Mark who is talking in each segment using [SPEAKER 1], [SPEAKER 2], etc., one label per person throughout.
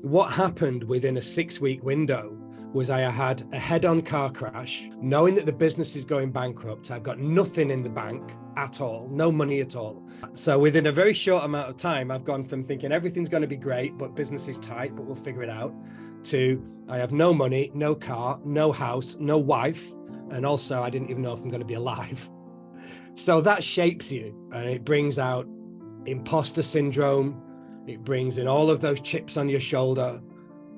[SPEAKER 1] what happened within a 6-week window was I had a head-on car crash, knowing that the business is going bankrupt. I've got nothing in the bank at all, no money at all. So within a very short amount of time, I've gone from thinking everything's going to be great, but business is tight, but we'll figure it out, to I have no money, no car, no house, no wife, and also I didn't even know if I'm going to be alive. So that shapes you, and it brings out imposter syndrome. It brings in all of those chips on your shoulder.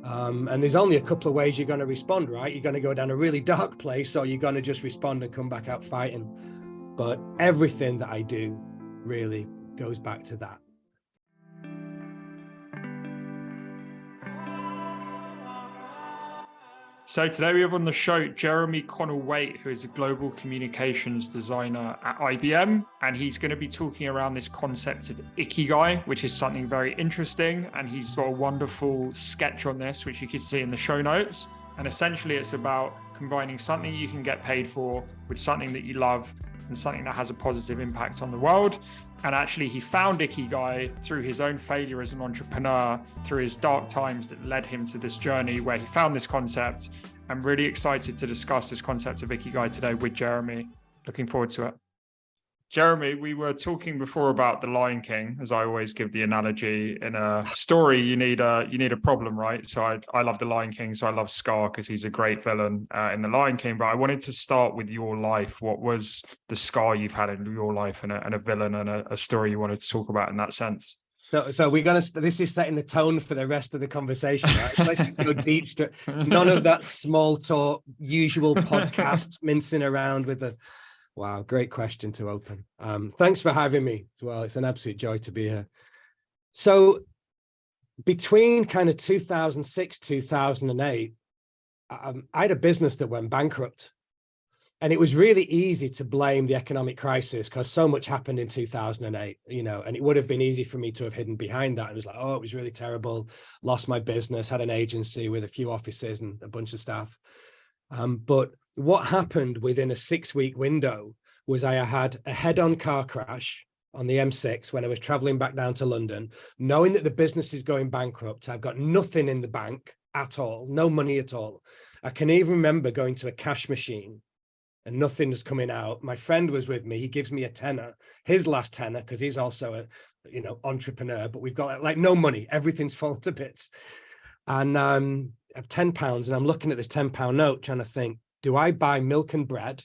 [SPEAKER 1] And there's only a couple of ways you're going to respond, right? You're going to go down a really dark place, or you're going to just respond and come back out fighting. But everything that I do really goes back to that.
[SPEAKER 2] So today we have on the show Jeremy Connell-Waite, who is a global communications designer at IBM, and he's going to be talking around this concept of Ikigai, which is something very interesting, and he's got a wonderful sketch on this, which you can see in the show notes. And essentially it's about combining something you can get paid for with something that you love and something that has a positive impact on the world. And actually he found Ikigai through his own failure as an entrepreneur, through his dark times that led him to this journey where he found this concept. I'm really excited to discuss this concept of Ikigai today with Jeremy. Looking forward to it. Jeremy, we were talking before about the Lion King, as I always give the analogy. In a story, you need a problem, right? So I love the Lion King, so I love Scar because he's a great villain in the Lion King. But I wanted to start with your life. What was the scar you've had in your life, and a villain and a story you wanted to talk about in that sense?
[SPEAKER 1] So we're gonna. This is setting the tone for the rest of the conversation, right? Let's just go deep. None of that small talk, usual podcast mincing around with the. Wow, great question to open. Thanks for having me as well. It's an absolute joy to be here. So between kind of 2006, 2008, I had a business that went bankrupt. And it was really easy to blame the economic crisis because so much happened in 2008, and it would have been easy for me to have hidden behind that. It was like, oh, it was really terrible. Lost my business, had an agency with a few offices and a bunch of staff. But what happened within a 6-week window was I had a head-on car crash on the M6 when I was traveling back down to London, knowing that the business is going bankrupt. I've got nothing in the bank at all, no money at all. I can even remember going to a cash machine and nothing was coming out. My friend was with me. He gives me a tenner, his last tenner, because he's also a, entrepreneur, but we've got like no money. Everything's fallen to bits. And I have £10 and I'm looking at this £10 note trying to think, do I buy milk and bread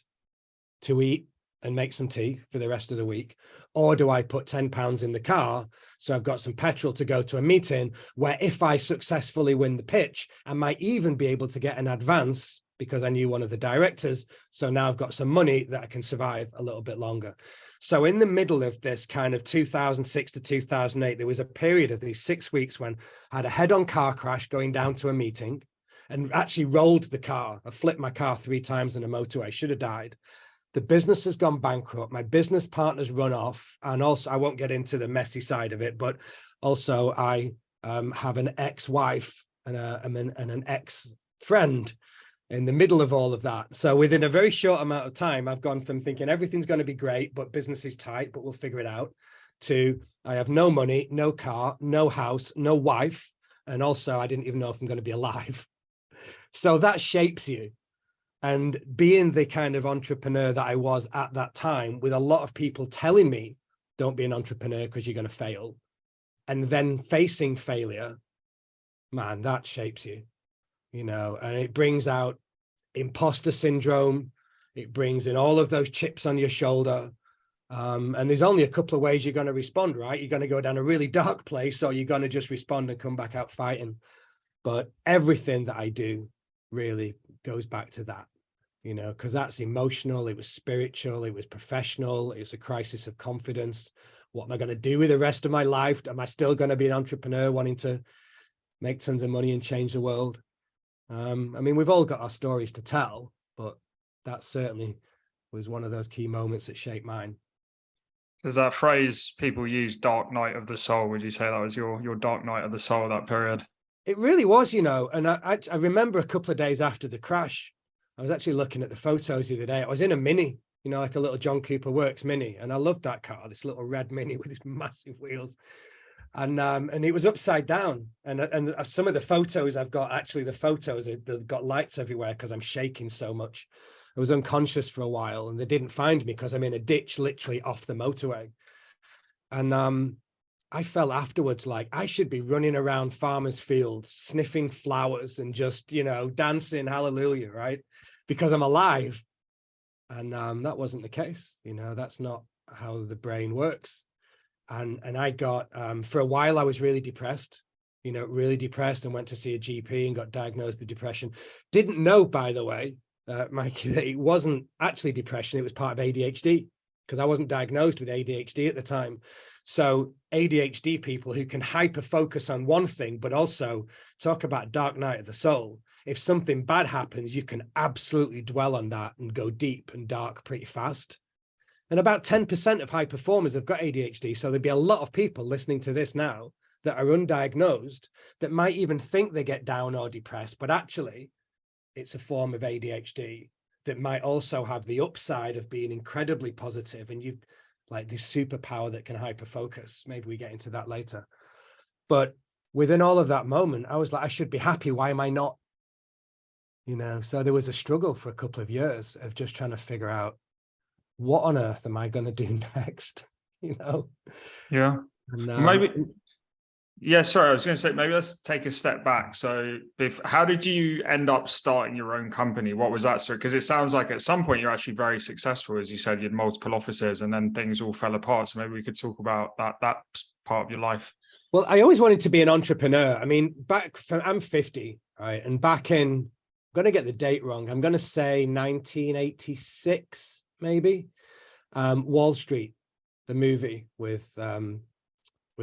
[SPEAKER 1] to eat and make some tea for the rest of the week? Or do I put £10 in the car so I've got some petrol to go to a meeting where if I successfully win the pitch, I might even be able to get an advance because I knew one of the directors. So now I've got some money that I can survive a little bit longer. So in the middle of this kind of 2006 to 2008, there was a period of these 6 weeks when I had a head-on car crash going down to a meeting and actually rolled the car. I flipped my car 3 times in a motorway, should have died. The business has gone bankrupt. My business partner's run off. And also, I won't get into the messy side of it, but also I have an ex-wife and an ex-friend in the middle of all of that. So within a very short amount of time, I've gone from thinking everything's going to be great, but business is tight, but we'll figure it out, to I have no money, no car, no house, no wife. And also, I didn't even know if I'm going to be alive. So that shapes you. And being the kind of entrepreneur that I was at that time, with a lot of people telling me, don't be an entrepreneur because you're going to fail. And then facing failure, man, that shapes you. And it brings out imposter syndrome. It brings in all of those chips on your shoulder. And there's only a couple of ways you're going to respond, right? You're going to go down a really dark place, or you're going to just respond and come back out fighting. But everything that I do really goes back to that, because that's emotional. It was spiritual. It was professional. It was a crisis of confidence. What am I going to do with the rest of my life? Am I still going to be an entrepreneur wanting to make tons of money and change the world? We've all got our stories to tell, but that certainly was one of those key moments that shaped mine.
[SPEAKER 2] Does that phrase people use, dark night of the soul, would you say that was your dark night of the soul, that period?
[SPEAKER 1] It really was, and I remember a couple of days after the crash, I was actually looking at the photos the other day. I was in a Mini, like a little John Cooper Works Mini, and I loved that car, this little red Mini with these massive wheels. And it was upside down. And some of the photos I've got, actually the photos, they've got lights everywhere because I'm shaking so much. I was unconscious for a while, and they didn't find me because I'm in a ditch literally off the motorway. And I felt afterwards like I should be running around farmers' fields, sniffing flowers and just, dancing hallelujah, right? Because I'm alive. And that wasn't the case. That's not how the brain works. And I got, for a while, I was really depressed, really depressed, and went to see a GP and got diagnosed with depression. Didn't know, by the way, Mike, that it wasn't actually depression. It was part of ADHD, because I wasn't diagnosed with ADHD at the time. So ADHD people who can hyper focus on one thing, but also talk about dark night of the soul. If something bad happens, you can absolutely dwell on that and go deep and dark pretty fast. And about 10% of high performers have got ADHD. So there'd be a lot of people listening to this now that are undiagnosed that might even think they get down or depressed, but actually it's a form of ADHD that might also have the upside of being incredibly positive, and you've like this superpower that can hyper focus. Maybe we get into that later. But within all of that moment, I was like, I should be happy. Why am I not? So there was a struggle for a couple of years of just trying to figure out, what on earth am I going to do next?
[SPEAKER 2] Yeah.
[SPEAKER 1] And,
[SPEAKER 2] maybe. Yeah, sorry, I was going to say, maybe let's take a step back. So how did you end up starting your own company? What was that? So, because it sounds like at some point you're actually very successful. As you said, you had multiple offices and then things all fell apart. So maybe we could talk about that part of your life.
[SPEAKER 1] Well, I always wanted to be an entrepreneur. I mean, I'm 50, right? And back in, I'm going to get the date wrong. I'm going to say 1986, maybe. Wall Street, the movie with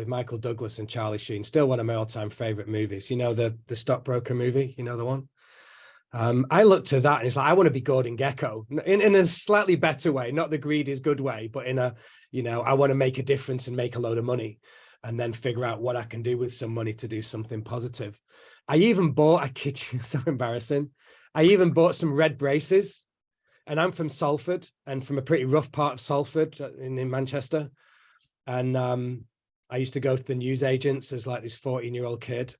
[SPEAKER 1] Michael Douglas and Charlie Sheen, still one of my all-time favorite movies. The stockbroker movie, the one. I looked to that and it's like, I want to be Gordon Gekko in a slightly better way, not the greed is good way, but in a, I want to make a difference and make a load of money and then figure out what I can do with some money to do something positive. I even bought, I kid you, so embarrassing. I even bought some red braces, and I'm from Salford and from a pretty rough part of Salford in Manchester. And I used to go to the newsagents as like this 14-year-old kid,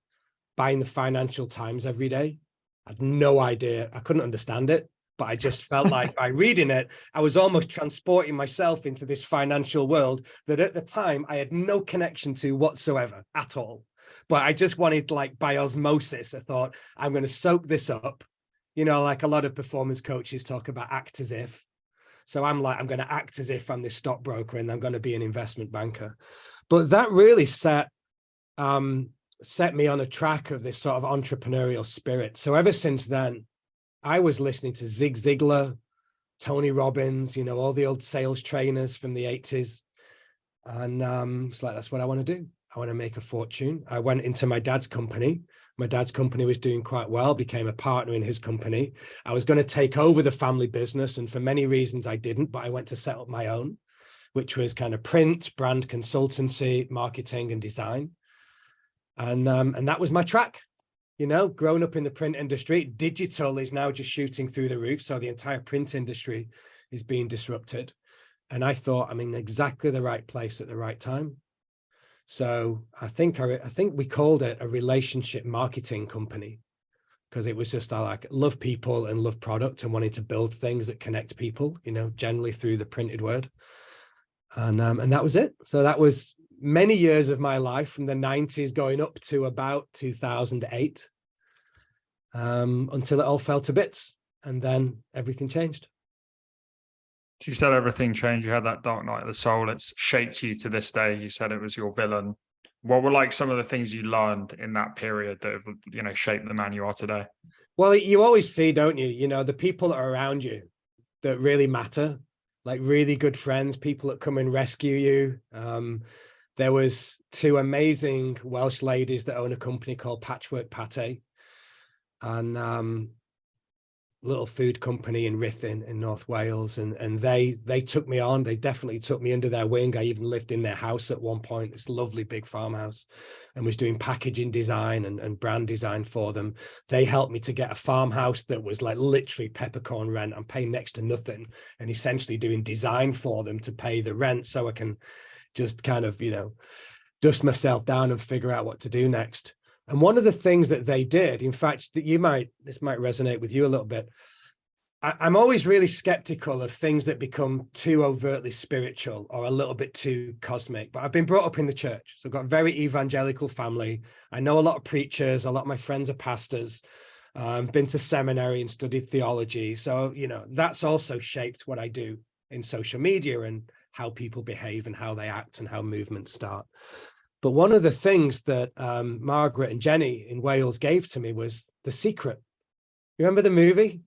[SPEAKER 1] buying the Financial Times every day. I had no idea. I couldn't understand it, but I just felt like by reading it, I was almost transporting myself into this financial world that at the time I had no connection to whatsoever at all. But I just wanted, like by osmosis, I thought, I'm going to soak this up. Like a lot of performance coaches talk about act as if. So I'm like, I'm going to act as if I'm this stockbroker and I'm going to be an investment banker. But that really set me on a track of this sort of entrepreneurial spirit. So ever since then, I was listening to Zig Ziglar, Tony Robbins, all the old sales trainers from the 80s. And it's like, that's what I want to do. I want to make a fortune. I went into my dad's company. My dad's company was doing quite well, became a partner in his company. I was going to take over the family business. And for many reasons, I didn't, but I went to set up my own, which was kind of print, brand consultancy, marketing, and design. And that was my track. Growing up in the print industry, digital is now just shooting through the roof. So the entire print industry is being disrupted. And I thought, I'm in exactly the right place at the right time. So I think we called it a relationship marketing company, because it was just, I like love people and love product and wanted to build things that connect people, generally through the printed word. And that was it. So that was many years of my life, from the 90s going up to about 2008, until it all fell to bits, and then everything changed.
[SPEAKER 2] You said everything changed. You had that dark night of the soul. It's shaped you to this day. You said it was your villain. What were like some of the things you learned in that period that have, shaped the man you are today?
[SPEAKER 1] Well, you always see, don't you, the people that are around you that really matter, like really good friends, people that come and rescue you. There was two amazing Welsh ladies that own a company called Patchwork Pate, and little food company in Ruthin in North Wales. And they took me on. They definitely took me under their wing. I even lived in their house at one point, this lovely big farmhouse, and was doing packaging design and brand design for them. They helped me to get a farmhouse that was like literally peppercorn rent. I'm paying next to nothing, and essentially doing design for them to pay the rent so I can just kind of, dust myself down and figure out what to do next. And one of the things that they did, in fact, that this might resonate with you a little bit. I'm always really skeptical of things that become too overtly spiritual or a little bit too cosmic, but I've been brought up in the church. So I've got a very evangelical family. I know a lot of preachers, a lot of my friends are pastors, been to seminary and studied theology. So, that's also shaped what I do in social media and how people behave and how they act and how movements start. But one of the things that Margaret and Jenny in Wales gave to me was The Secret. You remember the movie?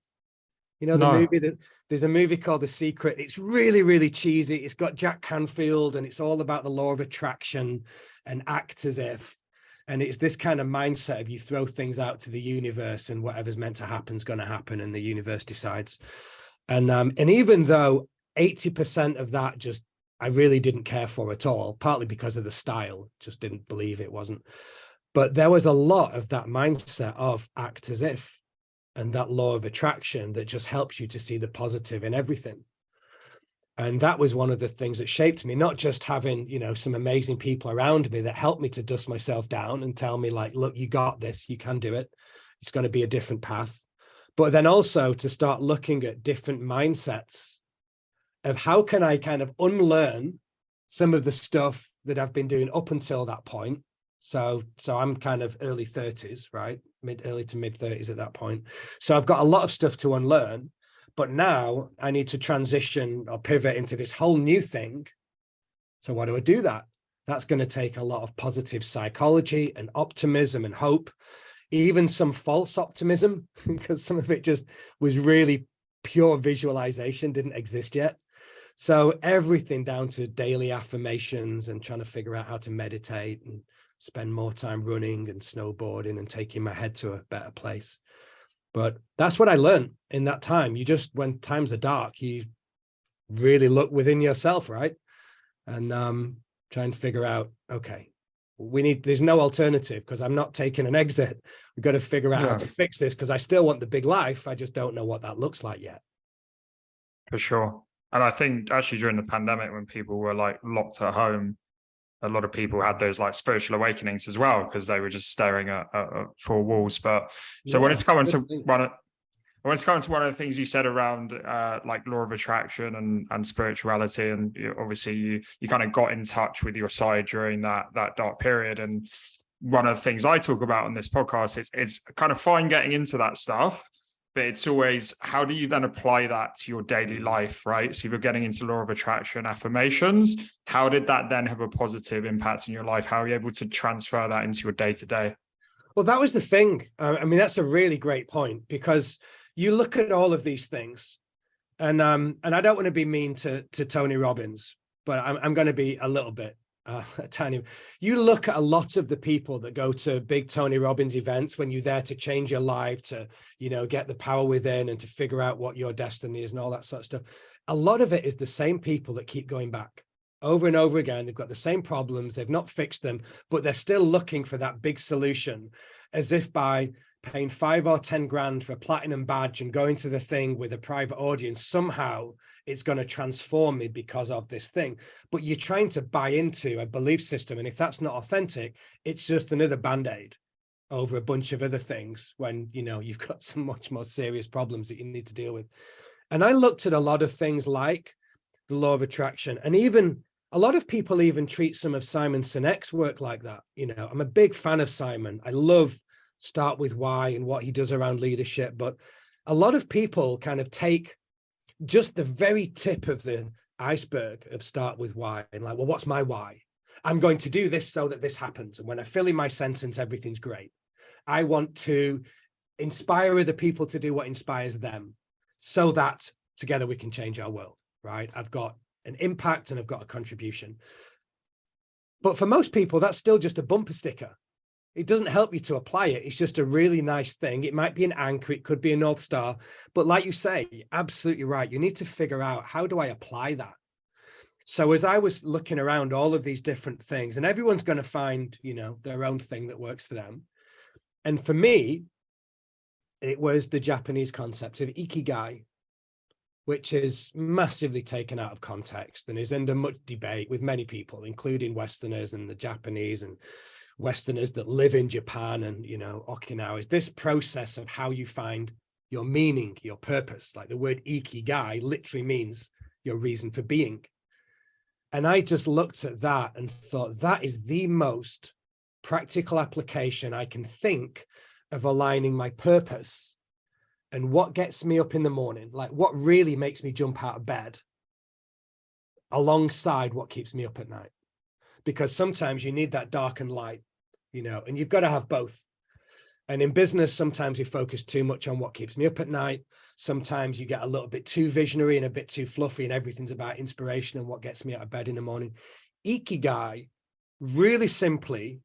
[SPEAKER 1] The movie that there's a movie called The Secret. It's really, really cheesy. It's got Jack Canfield and it's all about the law of attraction and act as if. And it's this kind of mindset of you throw things out to the universe and whatever's meant to happen is going to happen and the universe decides. And even though 80% of that I really didn't care for at all, partly because of the style, just didn't believe it wasn't. But there was a lot of that mindset of act as if. And that law of attraction that just helps you to see the positive in everything. And that was one of the things that shaped me, not just having, some amazing people around me that helped me to dust myself down and tell me like, look, you got this, you can do it. It's going to be a different path. But then also to start looking at different mindsets of how can I kind of unlearn some of the stuff that I've been doing up until that point. So I'm kind of early 30s, right? Early to mid 30s at that point. So I've got a lot of stuff to unlearn, but now I need to transition or pivot into this whole new thing. So why do I do that? That's going to take a lot of positive psychology and optimism and hope, even some false optimism, because some of it just was really pure visualization, didn't exist yet. So everything down to daily affirmations and trying to figure out how to meditate and spend more time running and snowboarding and taking my head to a better place. But that's what I learned in that time. When times are dark, you really look within yourself, right? And try and figure out, okay, there's no alternative because I'm not taking an exit. We've got to figure out how to fix this because I still want the big life. I just don't know what that looks like yet.
[SPEAKER 2] For sure. And I think actually during the pandemic, when people were like locked at home, a lot of people had those like spiritual awakenings as well, because they were just staring at four walls. But so I wanted to come into one of the things you said around like law of attraction and spirituality. And obviously you kind of got in touch with your side during that dark period. And one of the things I talk about on this podcast it's kind of fine getting into that stuff, but it's always, how do you then apply that to your daily life, right? So if you're getting into law of attraction affirmations, how did that then have a positive impact in your life? How are you able to transfer that into your day-to-day?
[SPEAKER 1] Well, that was the thing. That's a really great point, because you look at all of these things and I don't want to be mean to Tony Robbins, but I'm going to be a little bit tiny. You look at a lot of the people that go to big Tony Robbins events when you're there to change your life, to, get the power within and to figure out what your destiny is and all that sort of stuff. A lot of it is the same people that keep going back over and over again. They've got the same problems. They've not fixed them, but they're still looking for that big solution, as if by paying 5 or 10 grand for a platinum badge and going to the thing with a private audience, somehow it's going to transform me because of this thing. But you're trying to buy into a belief system. And if that's not authentic, it's just another band-aid over a bunch of other things when, you've got some much more serious problems that you need to deal with. And I looked at a lot of things like the law of attraction, and even a lot of people even treat some of Simon Sinek's work like that. I'm a big fan of Simon. I love Start With Why and what he does around leadership. But a lot of people kind of take just the very tip of the iceberg of Start With Why and like, well, what's my why? I'm going to do this so that this happens. And when I fill in my sentence, everything's great. I want to inspire other people to do what inspires them so that together we can change our world, right? I've got an impact and I've got a contribution. But for most people, that's still just a bumper sticker. It doesn't help you to apply it. It's just a really nice thing. It might be an anchor. It could be a North Star. But like you say, absolutely right. You need to figure out, how do I apply that? So as I was looking around all of these different things, and everyone's going to find, their own thing that works for them. And for me, it was the Japanese concept of Ikigai. which is massively taken out of context and is under much debate with many people, including Westerners and the Japanese and Westerners that live in Japan and, you know, Okinawa, is this process of how you find your meaning, your purpose. Like the word Ikigai literally means your reason for being. And I just looked at that and thought that is the most practical application I can think of aligning my purpose and what gets me up in the morning, like what really makes me jump out of bed, alongside what keeps me up at night. Because sometimes you need that dark and light, you know, and you've got to have both. And in business, sometimes we focus too much on what keeps me up at night. Sometimes you get a little bit too visionary and a bit too fluffy, and everything's about inspiration and what gets me out of bed in the morning. Ikigai, really simply,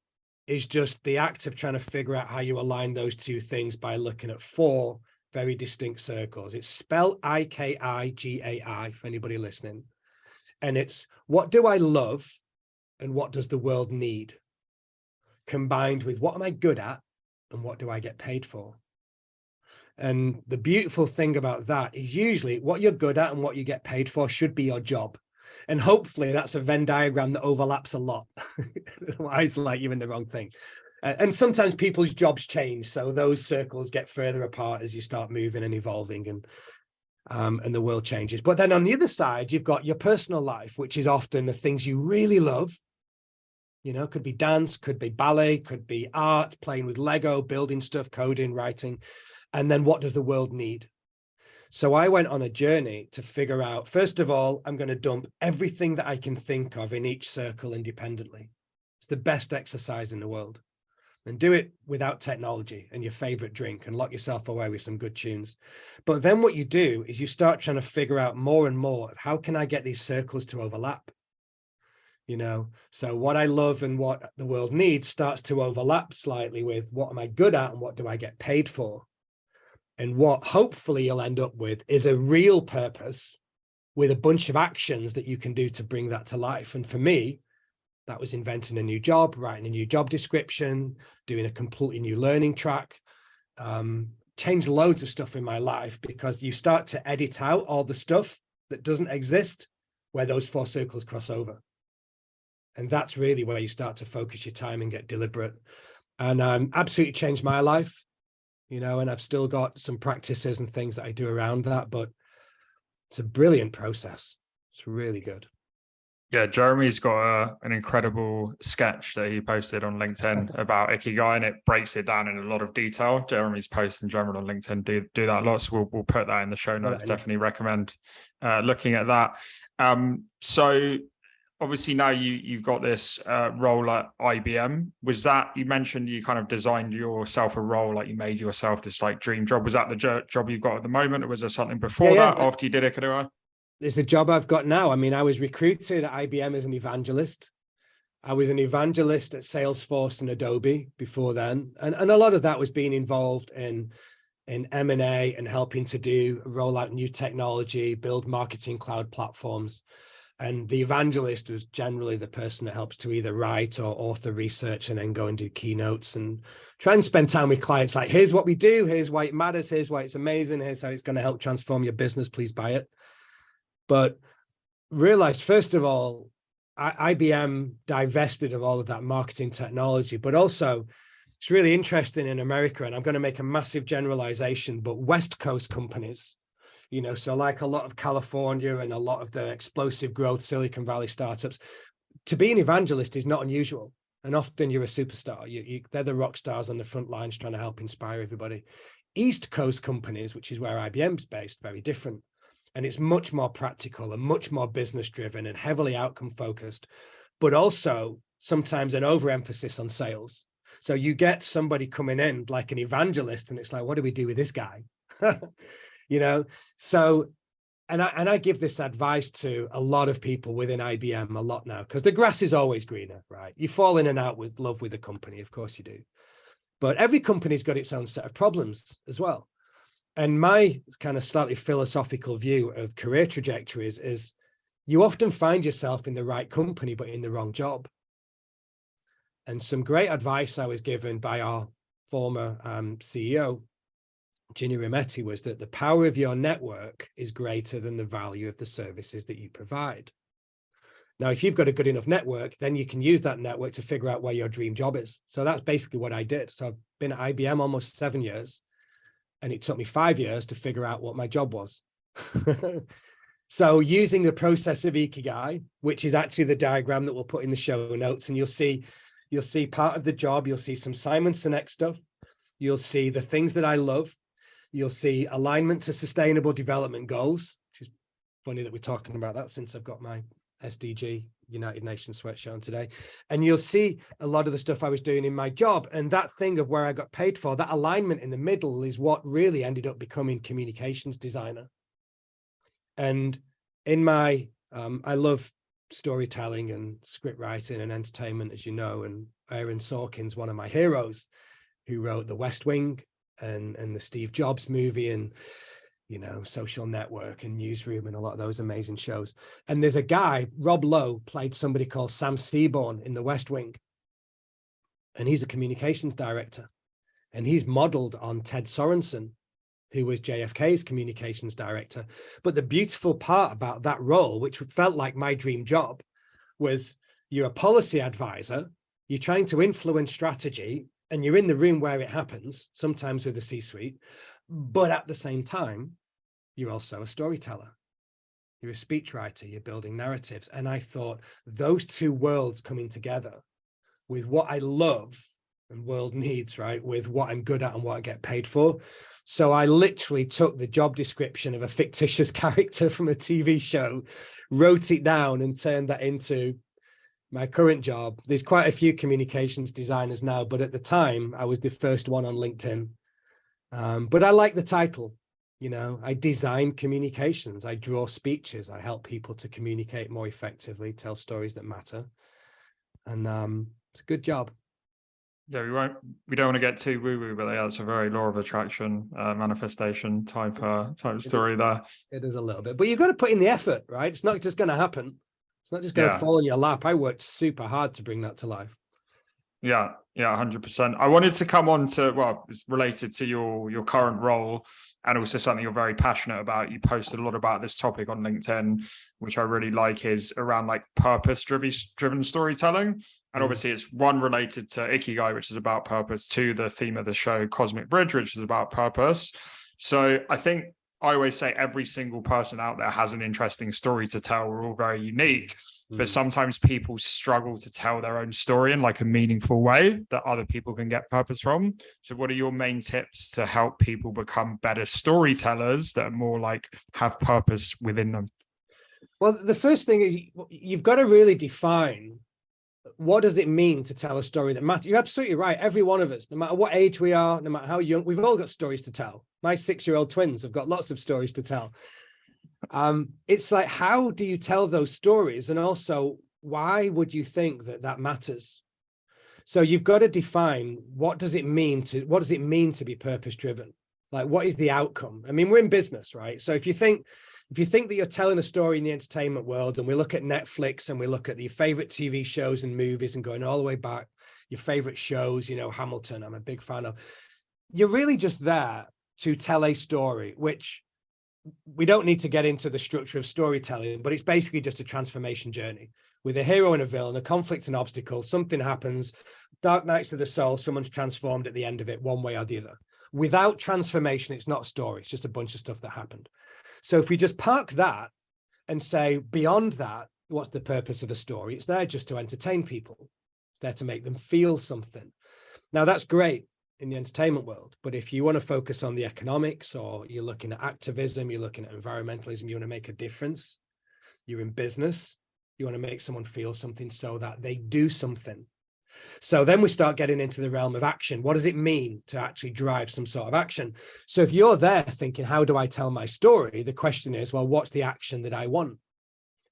[SPEAKER 1] is just the act of trying to figure out how you align those two things by looking at 4 very distinct circles. It's spelled Ikigai for anybody listening. And it's what do I love and what does the world need? Combined with what am I good at and what do I get paid for? And the beautiful thing about that is usually what you're good at and what you get paid for should be your job. And hopefully that's a Venn diagram that overlaps a lot. Otherwise, like you're in the wrong thing. And sometimes people's jobs change. So those circles get further apart as you start moving and evolving and the world changes. But then on the other side, you've got your personal life, which is often the things you really love. You know, could be dance, could be ballet, could be art, playing with Lego, building stuff, coding, writing. And then what does the world need? So I went on a journey to figure out, first of all, I'm going to dump everything that I can think of in each circle independently. It's the best exercise in the world. And do it without technology and your favorite drink and lock yourself away with some good tunes. But then what you do is you start trying to figure out more and more of how can I get these circles to overlap? You know, so what I love and what the world needs starts to overlap slightly with what am I good at and what do I get paid for? And what hopefully you'll end up with is a real purpose with a bunch of actions that you can do to bring that to life. And for me, that was inventing a new job, writing a new job description, doing a completely new learning track, changed loads of stuff in my life because you start to edit out all the stuff that doesn't exist where those 4 circles cross over. And that's really where you start to focus your time and get deliberate. And absolutely changed my life, you know, and I've still got some practices and things that I do around that, but it's a brilliant process. It's really good.
[SPEAKER 2] Yeah, Jeremy's got an incredible sketch that he posted on LinkedIn about Ikigai, and it breaks it down in a lot of detail. Jeremy's posts in general on LinkedIn do that a lot, so we'll put that in the show notes. Definitely recommend looking at that. So obviously now you've got this role at IBM. Was that, you mentioned you kind of designed yourself a role, like you made yourself this like dream job. Was that the job you've got at the moment, or was there something before that after you did Ikigai?
[SPEAKER 1] It's a job I've got now. I mean, I was recruited at IBM as an evangelist. I was an evangelist at Salesforce and Adobe before then. And a lot of that was being involved in M&A and helping to roll out new technology, build marketing cloud platforms. And the evangelist was generally the person that helps to either write or author research and then go and do keynotes and try and spend time with clients. Like, here's what we do. Here's why it matters. Here's why it's amazing. Here's how it's going to help transform your business. Please buy it. But realized, first of all, IBM divested of all of that marketing technology, but also it's really interesting in America, and I'm going to make a massive generalization, but West Coast companies, you know, so like a lot of California and a lot of the explosive growth Silicon Valley startups, to be an evangelist is not unusual. And often you're a superstar. They're the rock stars on the front lines trying to help inspire everybody. East Coast companies, which is where IBM's based, very different. And it's much more practical and much more business driven and heavily outcome focused, but also sometimes an overemphasis on sales. So you get somebody coming in like an evangelist and it's like, what do we do with this guy? You know, so, and I give this advice to a lot of people within IBM a lot now, because the grass is always greener, right? You fall in and out with love with a company, of course you do. But every company's got its own set of problems as well. And my kind of slightly philosophical view of career trajectories is you often find yourself in the right company, but in the wrong job. And some great advice I was given by our former CEO Ginny Rometty, was that the power of your network is greater than the value of the services that you provide. Now, if you've got a good enough network, then you can use that network to figure out where your dream job is. So that's basically what I did. So I've been at IBM almost 7 years, and it took me 5 years to figure out what my job was. So using the process of Ikigai, which is actually the diagram that we'll put in the show notes, and you'll see part of the job, you'll see some Simon Sinek stuff, you'll see the things that I love, you'll see alignment to sustainable development goals, which is funny that we're talking about that since I've got my SDG United Nations sweatshirt on today. And you'll see a lot of the stuff I was doing in my job, and that thing of where I got paid for, that alignment in the middle is what really ended up becoming communications designer. And in my, I love storytelling and script writing and entertainment, as you know, and Aaron Sorkin's one of my heroes, who wrote The West Wing and the Steve Jobs movie, and Social Network and Newsroom and a lot of those amazing shows. And there's a guy, Rob Lowe, played somebody called Sam Seaborn in The West Wing. And he's a communications director. And he's modeled on Ted Sorensen, who was JFK's communications director. But the beautiful part about that role, which felt like my dream job, was you're a policy advisor, you're trying to influence strategy, and you're in the room where it happens, sometimes with the C-suite, but at the same time, you're also a storyteller. You're a speechwriter, you're building narratives. And I thought those two worlds coming together with what I love and world needs, right, with what I'm good at and what I get paid for. So I literally took the job description of a fictitious character from a TV show, wrote it down and turned that into my current job. There's quite a few communications designers now, but at the time I was the first one on LinkedIn. But I like the title. I design communications, I draw speeches, I help people to communicate more effectively, tell stories that matter. And it's a good job.
[SPEAKER 2] Yeah, we don't want to get too woo-woo, but yeah, it's a very law of attraction, manifestation type story there.
[SPEAKER 1] It is a little bit, but you've got to put in the effort, right? It's not just going to happen. It's not just going to fall in your lap. I worked super hard to bring that to life.
[SPEAKER 2] Yeah, 100%. I wanted to come on to, well, it's related to your current role and also something you're very passionate about. You posted a lot about this topic on LinkedIn, which I really like, is around like purpose-driven storytelling. And obviously it's one related to Ikigai, which is about purpose, to the theme of the show, Cosmic Bridge, which is about purpose. So I think I always say every single person out there has an interesting story to tell. We're all very unique, but sometimes people struggle to tell their own story in like a meaningful way that other people can get purpose from. So what are your main tips to help people become better storytellers that are more like have purpose within them?
[SPEAKER 1] Well, the first thing is you've got to really define, what does it mean to tell a story that matters? You're absolutely right. Every one of us, no matter what age we are, no matter how young, we've all got stories to tell. My 6-year-old twins have got lots of stories to tell. It's like, how do you tell those stories? And also, why would you think that matters? So you've got to define, what does it mean to be purpose driven? Like, what is the outcome? I mean, we're in business, right? So if you think that you're telling a story in the entertainment world, and we look at Netflix and we look at your favorite TV shows and movies and going all the way back, your favorite shows, Hamilton, I'm a big fan of, you're really just there to tell a story, which we don't need to get into the structure of storytelling, but it's basically just a transformation journey with a hero and a villain, a conflict and obstacle, something happens, dark nights of the soul, someone's transformed at the end of it, one way or the other. Without transformation, it's not a story, it's just a bunch of stuff that happened. So if we just park that and say, beyond that, what's the purpose of a story? It's there just to entertain people. It's there to make them feel something. Now, that's great in the entertainment world, but if you want to focus on the economics, or you're looking at activism, you're looking at environmentalism, you want to make a difference, you're in business, you want to make someone feel something so that they do something. So then we start getting into the realm of action. What does it mean to actually drive some sort of action? So if you're there thinking, how do I tell my story? The question is, well, what's the action that I want?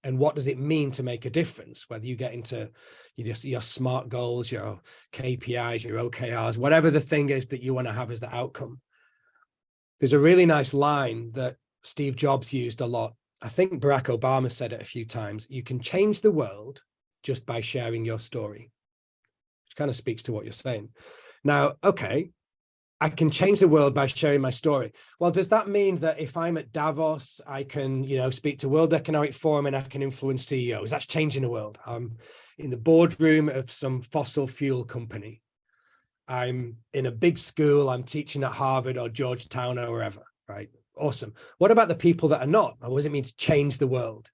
[SPEAKER 1] And what does it mean to make a difference? Whether you get into your SMART goals, your KPIs, your OKRs, whatever the thing is that you want to have as the outcome. There's a really nice line that Steve Jobs used a lot. I think Barack Obama said it a few times. You can change the world just by sharing your story. Which kind of speaks to what you're saying. Now, okay, I can change the world by sharing my story. Well, does that mean that if I'm at Davos, I can, speak to World Economic Forum and I can influence CEOs? That's changing the world. I'm in the boardroom of some fossil fuel company. I'm in a big school. I'm teaching at Harvard or Georgetown or wherever, right? Awesome. What about the people that are not? What does it mean to change the world?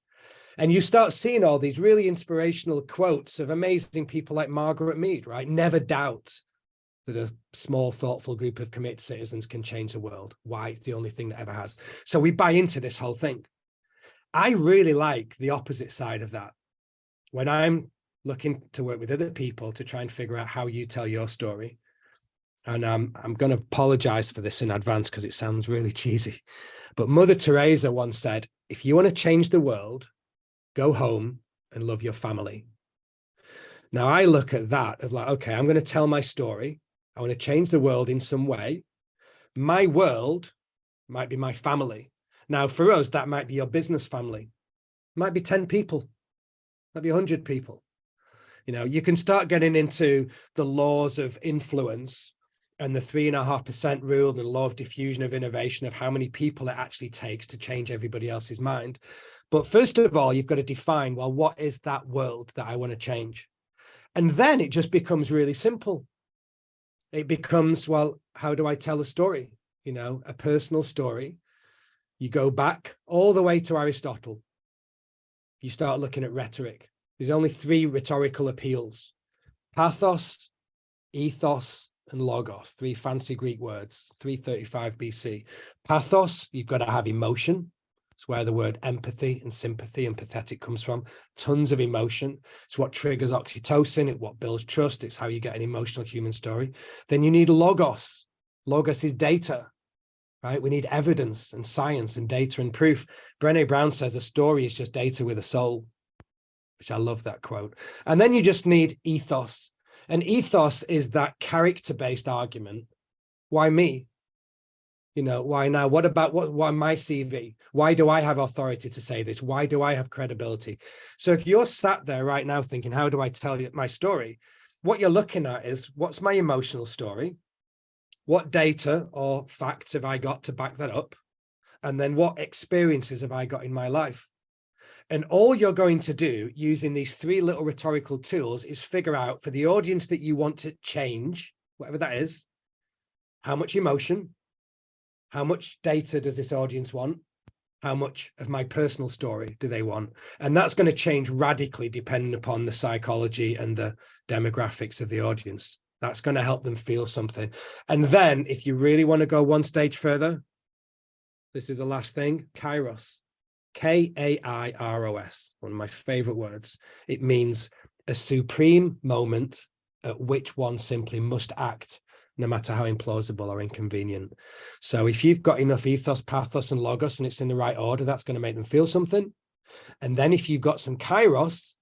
[SPEAKER 1] And you start seeing all these really inspirational quotes of amazing people like Margaret Mead, right? Never doubt that a small, thoughtful group of committed citizens can change the world. Why? It's the only thing that ever has. So we buy into this whole thing. I really like the opposite side of that. When I'm looking to work with other people to try and figure out how you tell your story, and I'm going to apologize for this in advance because it sounds really cheesy, but Mother Teresa once said, if you want to change the world, go home and love your family. Now I look at that of like, okay, I'm going to tell my story. I want to change the world in some way. My world might be my family. Now, for us, that might be your business family. It might be 10 people, might be 100 people. You can start getting into the laws of influence and the 3.5% rule and the law of diffusion of innovation of how many people it actually takes to change everybody else's mind. But first of all, you've got to define, well, what is that world that I want to change? And then it just becomes really simple. It becomes, well, how do I tell a story? A personal story. You go back all the way to Aristotle. You start looking at rhetoric. There's only 3 rhetorical appeals: pathos, ethos, and logos, 3 fancy Greek words, 335 BC. Pathos, you've got to have emotion. It's where the word empathy and sympathy and pathetic comes from. Tons of emotion. It's what triggers oxytocin. It's what builds trust. It's how you get an emotional human story. Then you need logos. Logos is data, right? We need evidence and science and data and proof. Brené Brown says a story is just data with a soul, which I love that quote. And then you just need ethos. And ethos is that character-based argument. Why me? Why now? Why my CV? Why do I have authority to say this? Why do I have credibility? So if you're sat there right now thinking, how do I tell you my story? What you're looking at is, what's my emotional story? What data or facts have I got to back that up? And then what experiences have I got in my life? And all you're going to do using these 3 little rhetorical tools is figure out, for the audience that you want to change, whatever that is, how much emotion, how much data does this audience want? How much of my personal story do they want? And that's going to change radically depending upon the psychology and the demographics of the audience. That's going to help them feel something. And then if you really want to go one stage further, this is the last thing, Kairos. Kairos, one of my favorite words. It means a supreme moment at which one simply must act, no matter how implausible or inconvenient. So if you've got enough ethos, pathos, and logos, and it's in the right order, that's going to make them feel something. And then if you've got some kairos,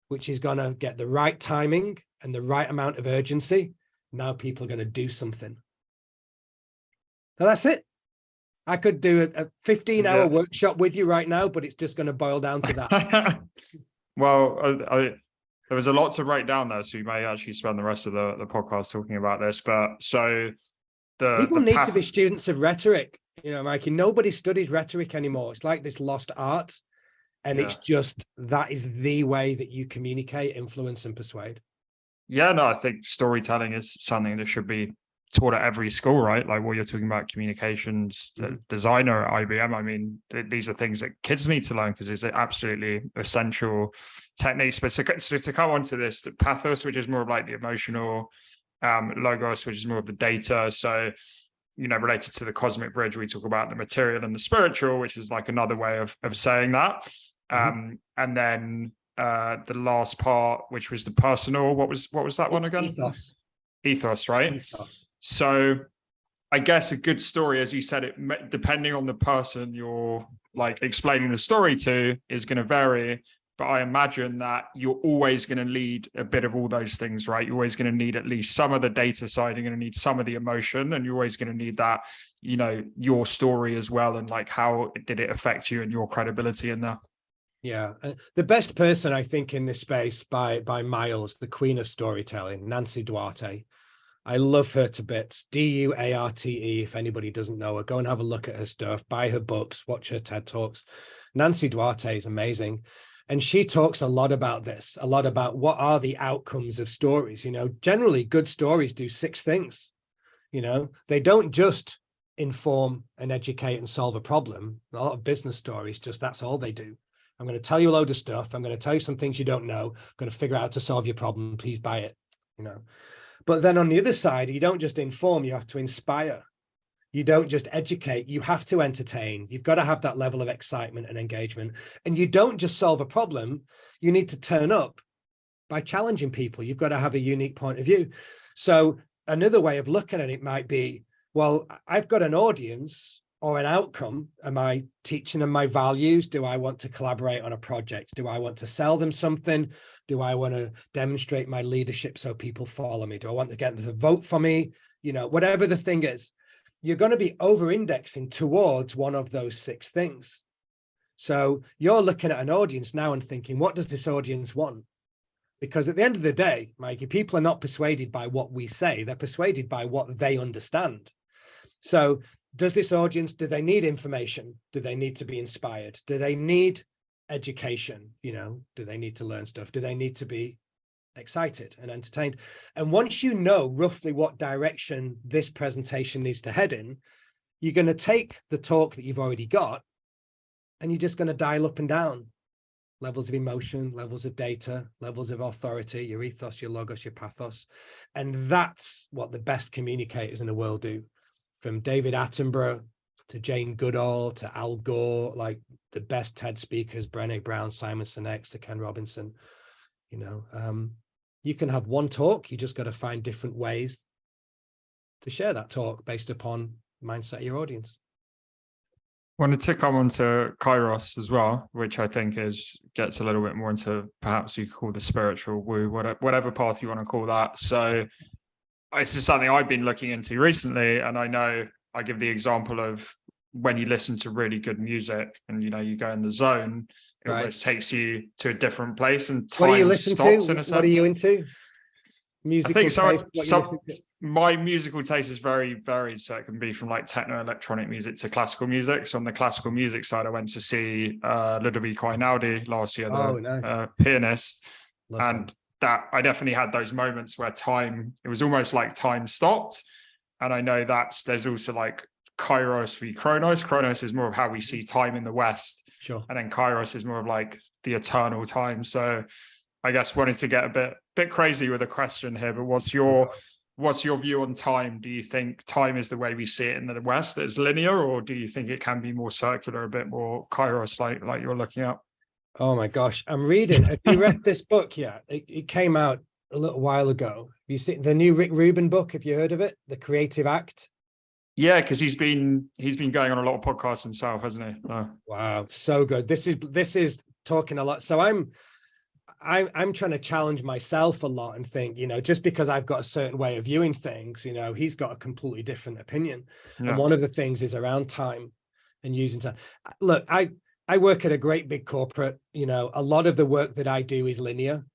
[SPEAKER 1] which is going to get the right timing and the right amount of urgency, now people are going to do something. So that's it. I could do a 15-hour workshop with you right now, but it's just going to boil down to that.
[SPEAKER 2] Well, there was a lot to write down there, so you may actually spend the rest of the podcast talking about this. But so
[SPEAKER 1] people need to be students of rhetoric, Mikey. Nobody studies rhetoric anymore. It's like this lost art, and it's just, that is the way that you communicate, influence, and persuade.
[SPEAKER 2] Yeah, no, I think storytelling is something that should be taught at every school, right? Like what you're talking about, communications designer at IBM. I mean, these are things that kids need to learn because it's absolutely essential techniques. But to come on to this, the pathos, which is more of like the emotional, logos, which is more of the data. So, related to the cosmic bridge, we talk about the material and the spiritual, which is like another way of saying that. And then the last part, which was the personal, what was that one again? Ethos, right? Ethos. So I guess a good story, as you said, it depending on the person you're like explaining the story to is going to vary. But I imagine that you're always going to need a bit of all those things, right? You're always going to need at least some of the data side. You're going to need some of the emotion, and you're always going to need that, your story as well. And like, how did it affect you and your credibility in that?
[SPEAKER 1] Yeah. The best person, I think, in this space by miles, the queen of storytelling, Nancy Duarte. I love her to bits. Duarte. If anybody doesn't know her, go and have a look at her stuff, buy her books, watch her TED Talks. Nancy Duarte is amazing. And she talks a lot about this, a lot about what are the outcomes of stories. Generally good stories do 6 things. They don't just inform and educate and solve a problem. A lot of business stories, just that's all they do. I'm going to tell you a load of stuff. I'm going to tell you some things you don't know. I'm going to figure out how to solve your problem. Please buy it. But then on the other side, you don't just inform, you have to inspire. You don't just educate, you have to entertain. You've got to have that level of excitement and engagement. And you don't just solve a problem, you need to turn up by challenging people. You've got to have a unique point of view. So another way of looking at it might be, well, I've got an audience or an outcome. Am I teaching them my values? Do I want to collaborate on a project? Do I want to sell them something? Do I want to demonstrate my leadership so people follow me? Do I want to get them to vote for me? Whatever the thing is, you're going to be over-indexing towards one of those 6 things. So you're looking at an audience now and thinking, what does this audience want? Because at the end of the day, Mikey, people are not persuaded by what we say. They're persuaded by what they understand. So does this audience, do they need information? Do they need to be inspired? Do they need education? Do they need to learn stuff? Do they need to be excited and entertained? And once you know roughly what direction this presentation needs to head in, you're going to take the talk that you've already got and you're just going to dial up and down levels of emotion, levels of data, levels of authority, your ethos, your logos, your pathos. And that's what the best communicators in the world do. From David Attenborough to Jane Goodall to Al Gore, like the best TED speakers, Brené Brown, Simon Sinek, to Ken Robinson. You can have one talk, you just got to find different ways to share that talk based upon mindset of your audience.
[SPEAKER 2] Wanted to come on to Kairos as well, which I think gets a little bit more into perhaps you could call the spiritual woo, whatever path you want to call that. So this is something I've been looking into recently, and I know I give the example of when you listen to really good music and you go in the zone, it almost takes you to a different place and time stops in a sense.
[SPEAKER 1] What are you into? Musical
[SPEAKER 2] I think so. My musical taste is very varied, so it can be from like techno electronic music to classical music. So on the classical music side, I went to see Ludovico Einaudi last year, the pianist. Love and him. That I definitely had those moments where it was almost like time stopped. And I know there's also like Kairos v Chronos. Chronos is more of how we see time in the West.
[SPEAKER 1] Sure.
[SPEAKER 2] And then Kairos is more of like the eternal time. So I guess wanted to get a bit crazy with a question here, but what's your view on time? Do you think time is the way we see it in the West, it's linear, or do you think it can be more circular, a bit more Kairos like you're looking at?
[SPEAKER 1] Oh my gosh, I'm reading. Have you read this book yet? It came out a little while ago. Have you seen the new Rick Rubin book? Have you heard of it? The Creative Act?
[SPEAKER 2] Yeah, because he's been going on a lot of podcasts himself, hasn't he? Oh.
[SPEAKER 1] Wow, so good. This is talking a lot. So I'm trying to challenge myself a lot and think, just because I've got a certain way of viewing things, he's got a completely different opinion. Yeah. And one of the things is around time and using time. Look, I work at a great big corporate. A lot of the work that I do is linear,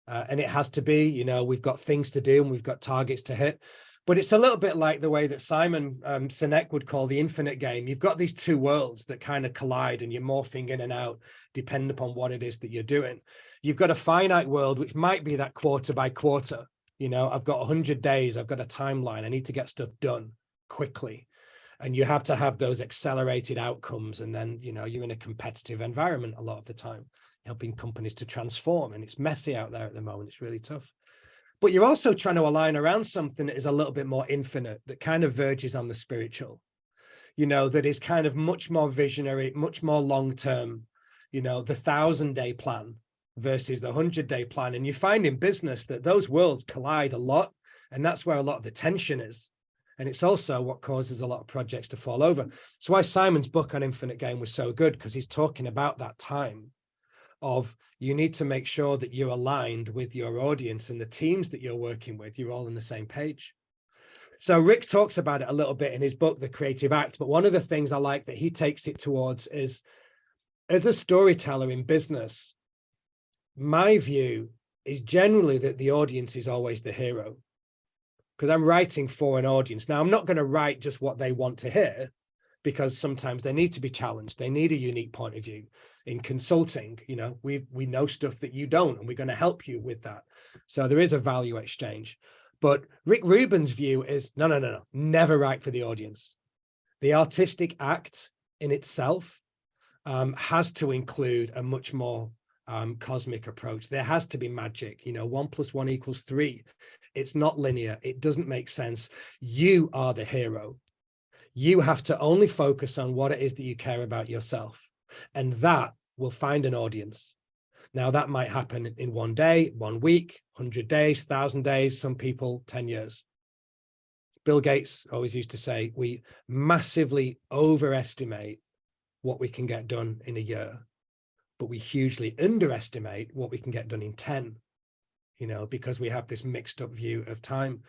[SPEAKER 1] and it has to be. We've got things to do and we've got targets to hit. But it's a little bit like the way that Simon Sinek would call the infinite game. You've got these two worlds that kind of collide and you're morphing in and out depending upon what it is that you're doing. You've got a finite world, which might be that quarter by quarter. I've got 100 days. I've got a timeline. I need to get stuff done quickly. And you have to have those accelerated outcomes. And then, you're in a competitive environment a lot of the time, helping companies to transform. And it's messy out there at the moment. It's really tough. But you're also trying to align around something that is a little bit more infinite, that kind of verges on the spiritual, that is kind of much more visionary, much more long-term, the 1,000-day plan versus the 100-day plan. And you find in business that those worlds collide a lot. And that's where a lot of the tension is. And it's also what causes a lot of projects to fall over. So why Simon's book on Infinite Game was so good, because he's talking about that time of you need to make sure that you're aligned with your audience and the teams that you're working with, you're all on the same page. So Rick talks about it a little bit in his book, The Creative Act. But one of the things I like that he takes it towards is, as a storyteller in business, my view is generally that the audience is always the hero. because I'm writing for an audience. Now, I'm not going to write just what they want to hear, because sometimes they need to be challenged. They need a unique point of view. In consulting, you know, we know stuff that you don't, and we're going to help you with that. So there is a value exchange. But Rick Rubin's view is, no, never write for the audience. The artistic act in itself has to include a much more cosmic approach. There has to be magic, you know, 1 + 1 = 3. It's not linear. It doesn't make sense. You are the hero. You have to only focus on what it is that you care about yourself, and that will find an audience. Now, that might happen in 1 day, 1 week, 100 days, 1,000 days, some people 10 years. Bill Gates always used to say, we massively overestimate what we can get done in a year, but we hugely underestimate what we can get done in 10, you know, because we have this mixed up view of time.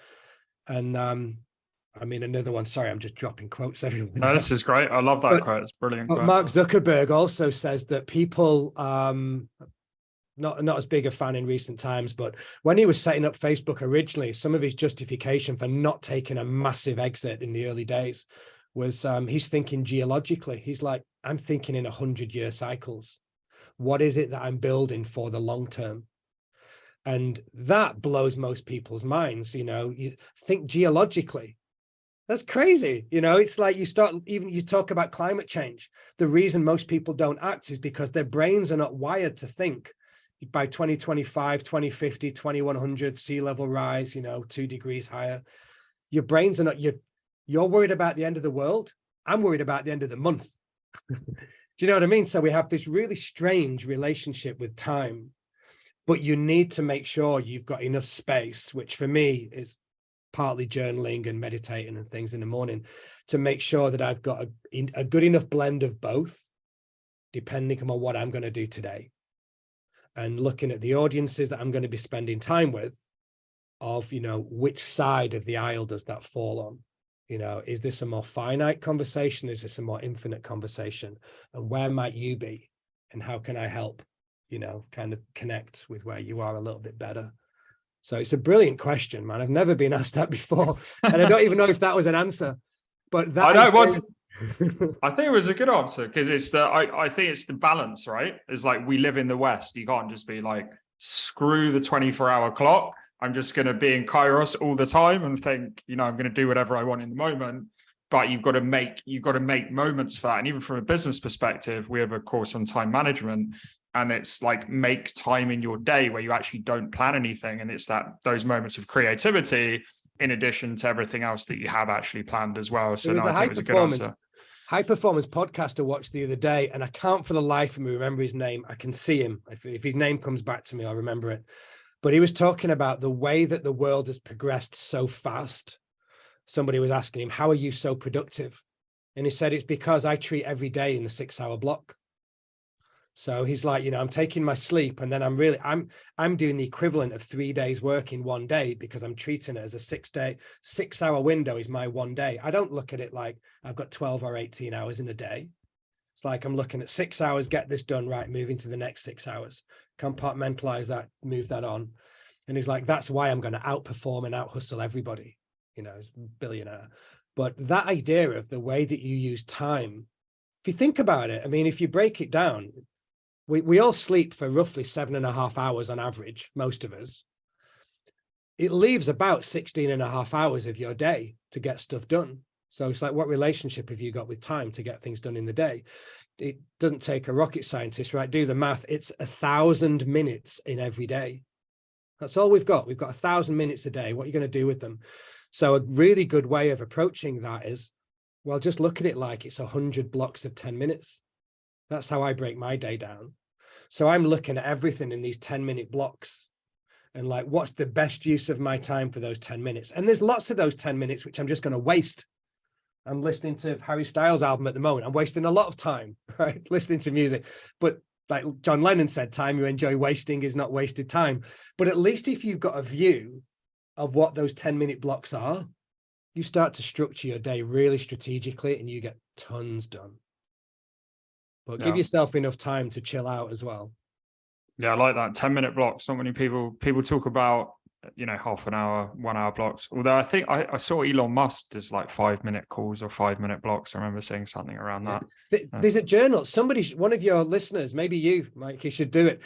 [SPEAKER 1] And I mean, another one, sorry, I'm just dropping quotes everywhere.
[SPEAKER 2] No, this is great. I love that quote. It's brilliant.
[SPEAKER 1] But Mark Zuckerberg also says that people, not as big a fan in recent times, but when he was setting up Facebook originally, some of his justification for not taking a massive exit in the early days was he's thinking geologically. He's like, I'm thinking in 100-year cycles. What is it that I'm building for the long term? And that blows most people's minds. You know, you think geologically. That's crazy. You know, it's like you talk about climate change. The reason most people don't act is because their brains are not wired to think by 2025, 2050, 2100, sea level rise, you know, 2 degrees higher. Your brains are not, you're worried about the end of the world. I'm worried about the end of the month. Do you know what I mean? So we have this really strange relationship with time, but you need to make sure you've got enough space, which for me is partly journaling and meditating and things in the morning, to make sure that I've got a good enough blend of both, depending on what I'm going to do today. And looking at the audiences that I'm going to be spending time with, of, you know, which side of the aisle does that fall on? You know, is this a more finite conversation? Is this a more infinite conversation? And where might you be? And how can I help, you know, kind of connect with where you are a little bit better? So it's a brilliant question, man. I've never been asked that before. And I don't even know if that was an answer. But that
[SPEAKER 2] I know it was. I think it was a good answer, because it's I think it's the balance, right? It's like, we live in the West. You can't just be like, screw the 24-hour clock. I'm just going to be in Kairos all the time and think, you know, I'm going to do whatever I want in the moment. But you've got to make moments for that. And even from a business perspective, we have a course on time management, and it's like, make time in your day where you actually don't plan anything. And it's those moments of creativity in addition to everything else that you have actually planned as well. So no, I think it was a good answer.
[SPEAKER 1] High performance podcast I watched the other day, and I can't for the life of me remember his name. I can see him. If his name comes back to me, I'll remember it. But he was talking about the way that the world has progressed so fast. Somebody was asking him, how are you so productive? And he said, it's because I treat every day in a 6-hour block. So he's like, you know, I'm taking my sleep, and then I'm doing the equivalent of 3 days work in 1 day, because I'm treating it as a 6-hour window is my 1 day. I don't look at it like I've got 12 or 18 hours in a day. It's like, I'm looking at 6 hours, get this done, right, moving to the next 6 hours, compartmentalize that, move that on. And he's like, that's why I'm going to outperform and out-hustle everybody, you know, billionaire. But that idea of the way that you use time, if you think about it, I mean, if you break it down, we all sleep for roughly 7.5 hours on average, most of us. It leaves about 16.5 hours of your day to get stuff done. So it's like, what relationship have you got with time to get things done in the day? It doesn't take a rocket scientist, right? Do the math. It's 1,000 minutes in every day. That's all we've got. We've got 1,000 minutes a day. What are you going to do with them? So a really good way of approaching that is, well, just look at it like it's 100 blocks of 10 minutes. That's how I break my day down. So I'm looking at everything in these 10-minute blocks, and like, what's the best use of my time for those 10 minutes? And there's lots of those 10 minutes, which I'm just going to waste. I'm listening to Harry Styles' album at the moment. I'm wasting a lot of time, right? Listening to music. But like John Lennon said, time you enjoy wasting is not wasted time. But at least if you've got a view of what those 10-minute blocks are, you start to structure your day really strategically, and you get tons done. But give yourself enough time to chill out as well.
[SPEAKER 2] Yeah, I like that 10-minute blocks. Not many people talk about half an hour, 1 hour blocks. Although I think I saw Elon Musk does like 5-minute calls or 5-minute blocks. I remember seeing something around that.
[SPEAKER 1] There's a journal. One of your listeners, maybe you, Mike, you should do it.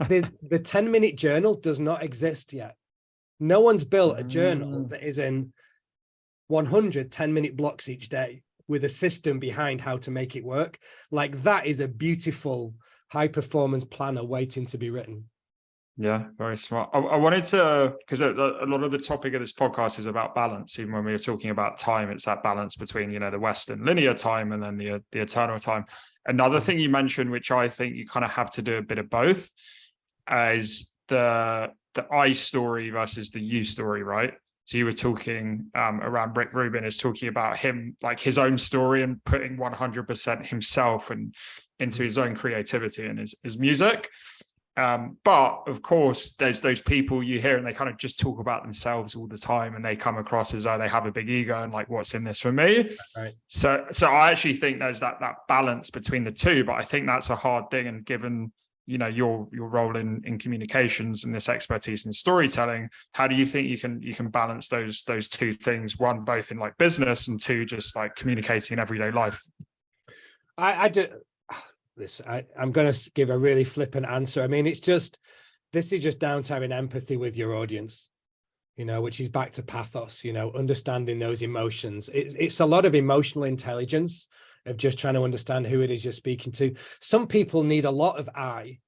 [SPEAKER 1] The 10-minute journal does not exist yet. No one's built a journal that is in 100 10-minute blocks each day with a system behind how to make it work. Like, that is a beautiful high performance planner waiting to be written.
[SPEAKER 2] Yeah, very smart. I wanted to, because a lot of the topic of this podcast is about balance. Even when we were talking about time, it's that balance between, the Western linear time and then the eternal time. Another thing you mentioned, which I think you kind of have to do a bit of both, is the I story versus the you story, right? So you were talking around Rick Rubin is talking about him, like his own story and putting 100% himself and into his own creativity and his music. But of course, there's those people you hear and they kind of just talk about themselves all the time, and they come across as though they have a big ego and like, what's in this for me?
[SPEAKER 1] Right.
[SPEAKER 2] So I actually think there's that balance between the two, but I think that's a hard thing. And given, your role in communications and this expertise in storytelling, how do you think you can balance those two things? One, both in like business, and two, just like communicating in everyday life.
[SPEAKER 1] I do. I'm going to give a really flippant answer. I mean, this is just down to having empathy with your audience, which is back to pathos, understanding those emotions. It's a lot of emotional intelligence of just trying to understand who it is you're speaking to. Some people need a lot of I,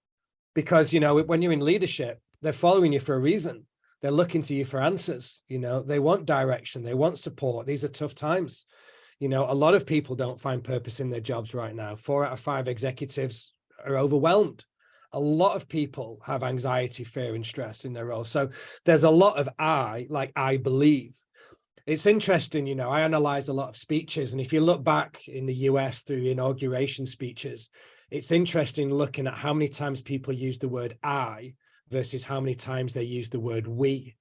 [SPEAKER 1] because, when you're in leadership, they're following you for a reason. They're looking to you for answers. They want direction. They want support. These are tough times. A lot of people don't find purpose in their jobs right now. 4 out of 5 executives are overwhelmed. A lot of people have anxiety, fear, and stress in their role. So there's a lot of I believe. It's interesting, I analyze a lot of speeches. And if you look back in the US through inauguration speeches, it's interesting looking at how many times people use the word I versus how many times they use the word we.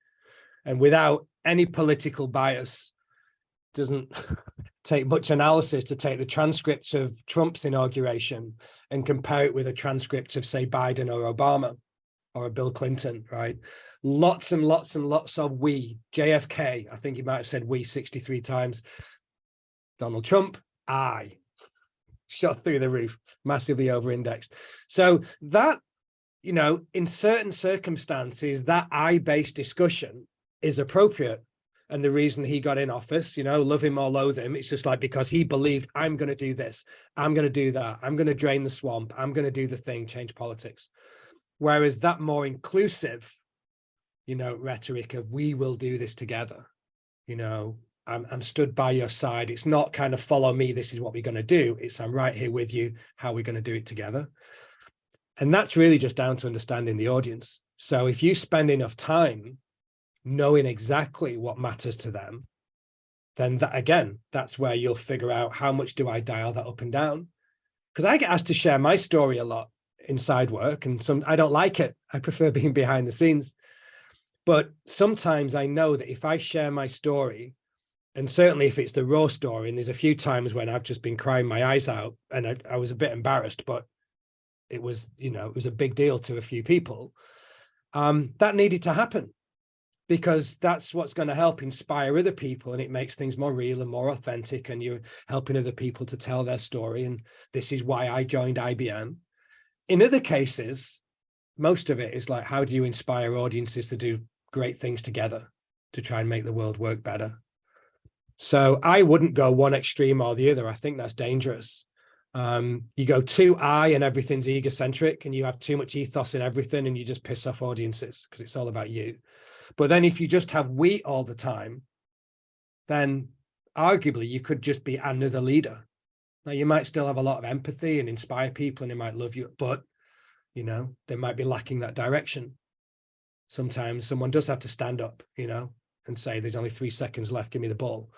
[SPEAKER 1] And without any political bias, doesn't take much analysis to take the transcripts of Trump's inauguration and compare it with a transcript of, say, Biden or Obama or a Bill Clinton, right? Lots and lots and lots of we. JFK, I think he might have said we 63 times. Donald Trump, I. Shot through the roof, massively over-indexed. So that, in certain circumstances, that I-based discussion is appropriate. And the reason he got in office, love him or loathe him, it's just like, because he believed, I'm going to do this, I'm going to do that, I'm going to drain the swamp, I'm going to do the thing, change politics. Whereas that more inclusive, rhetoric of, we will do this together, I'm stood by your side. It's not kind of follow me, this is what we're going to do. It's I'm right here with you, how we're going to do it together. And that's really just down to understanding the audience. So if you spend enough time knowing exactly what matters to them, then that's where you'll figure out, how much do I dial that up and down? Because I get asked to share my story a lot inside work, and I don't like it. I prefer being behind the scenes. But sometimes I know that if I share my story, and certainly if it's the raw story, and there's a few times when I've just been crying my eyes out, and I was a bit embarrassed, but it was, it was a big deal to a few people. That needed to happen, because that's what's going to help inspire other people, and it makes things more real and more authentic, and you're helping other people to tell their story. And this is why I joined IBM. In other cases, most of it is like, how do you inspire audiences to do great things together to try and make the world work better? So I wouldn't go one extreme or the other. I think that's dangerous. You go too I and everything's egocentric, and you have too much ethos in everything, and you just piss off audiences because it's all about you. But then if you just have we all the time, then arguably you could just be another leader. Now, you might still have a lot of empathy and inspire people, and they might love you, but, they might be lacking that direction. Sometimes someone does have to stand up, and say, there's only 3 seconds left, give me the ball.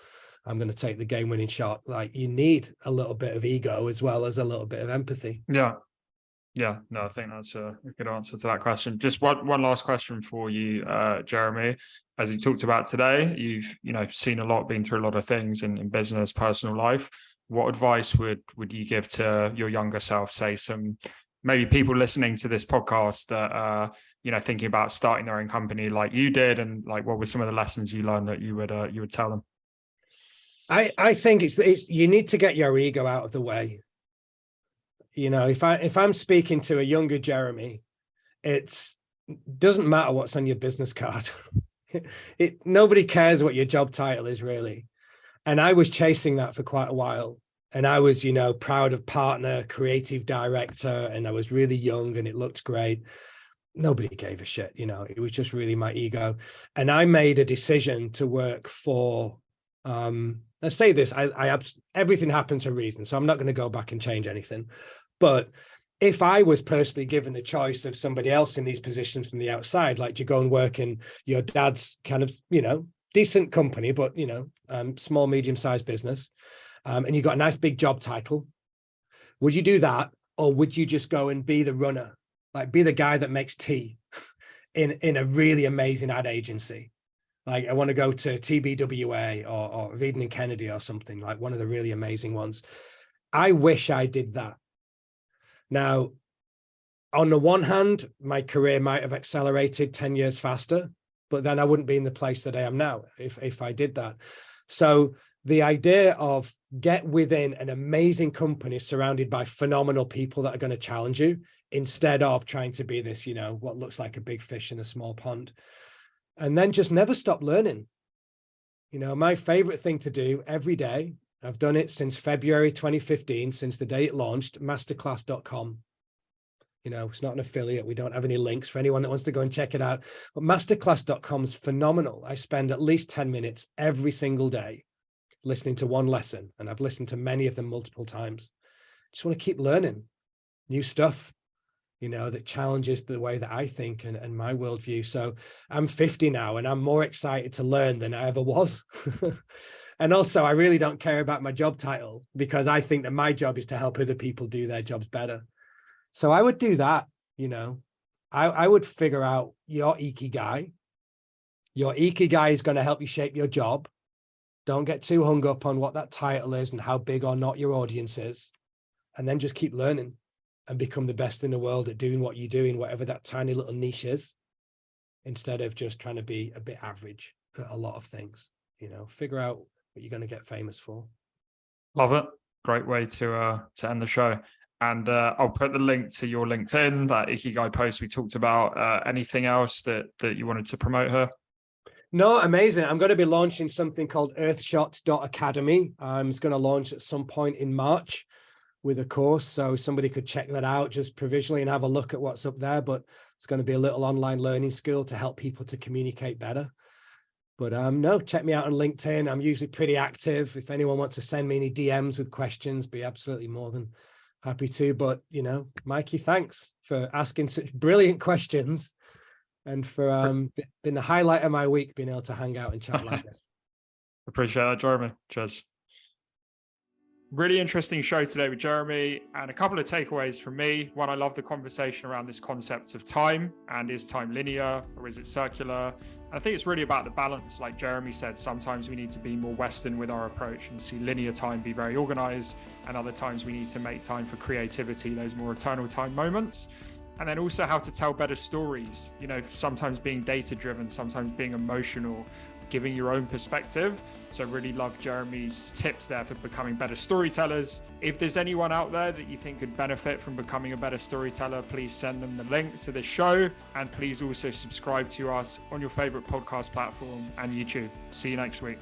[SPEAKER 1] I'm going to take the game-winning shot. Like, you need a little bit of ego as well as a little bit of empathy.
[SPEAKER 2] Yeah, no, I think that's a good answer to that question. Just one last question for you, Jeremy. As you talked about today, you've seen a lot, been through a lot of things in business, personal life. What advice would you give to your younger self? Say some maybe people listening to this podcast that thinking about starting their own company like you did, and like what were some of the lessons you learned that you would tell them?
[SPEAKER 1] I think it's you need to get your ego out of the way. If I'm speaking to a younger Jeremy, it doesn't matter what's on your business card. Nobody cares what your job title is, really. And I was chasing that for quite a while. And I was, proud of partner, creative director, and I was really young and it looked great. Nobody gave a shit, it was just really my ego. And I made a decision to work for, let's say this, everything happens for a reason. So I'm not going to go back and change anything. But if I was personally given the choice of somebody else in these positions from the outside, like you go and work in your dad's kind of, decent company, but, small, medium-sized business, and you got a nice big job title, would you do that? Or would you just go and be the runner, like be the guy that makes tea in a really amazing ad agency? Like I want to go to TBWA or Reading and Kennedy or something, like one of the really amazing ones. I wish I did that. Now, on the one hand, my career might have accelerated 10 years faster, but then I wouldn't be in the place that I am now if I did that. So the idea of get within an amazing company surrounded by phenomenal people that are going to challenge you, instead of trying to be this, what looks like a big fish in a small pond. And then just never stop learning. My favorite thing to do every day, I've done it since February 2015, since the day it launched, masterclass.com. It's not an affiliate. We don't have any links for anyone that wants to go and check it out. But masterclass.com is phenomenal. I spend at least 10 minutes every single day listening to one lesson. And I've listened to many of them multiple times. Just want to keep learning new stuff, that challenges the way that I think and my worldview. So I'm 50 now and I'm more excited to learn than I ever was. And also, I really don't care about my job title because I think that my job is to help other people do their jobs better. So I would do that, I would figure out your Ikigai. Your Ikigai is going to help you shape your job. Don't get too hung up on what that title is and how big or not your audience is. And then just keep learning and become the best in the world at doing what you do in whatever that tiny little niche is, instead of just trying to be a bit average at a lot of things. Figure out what you're going to get famous for.
[SPEAKER 2] Love it. Great way to end the show. And I'll put the link to your LinkedIn, that Ikigai post we talked about. Anything else that you wanted to promote here?
[SPEAKER 1] No, amazing. I'm going to be launching something called earthshot.academy. It's going to launch at some point in March with a course. So somebody could check that out just provisionally and have a look at what's up there. But it's going to be a little online learning school to help people to communicate better. But no, check me out on LinkedIn. I'm usually pretty active. If anyone wants to send me any DMs with questions, be absolutely more than happy to. But, Mikey, thanks for asking such brilliant questions and for being the highlight of my week, being able to hang out and chat like this.
[SPEAKER 2] Appreciate that, Jeremy. Cheers. Really interesting show today with Jeremy, and a couple of takeaways from me. One, I love the conversation around this concept of time, and is time linear or is it circular? I think it's really about the balance. Like Jeremy said, sometimes we need to be more Western with our approach and see linear time be very organized, and other times we need to make time for creativity, those more eternal time moments. And then also how to tell better stories, sometimes being data driven, sometimes being emotional, giving your own perspective. So really love Jeremy's tips there for becoming better storytellers. If there's anyone out there that you think could benefit from becoming a better storyteller, please send them the link to the show. And please also subscribe to us on your favorite podcast platform and YouTube. See you next week.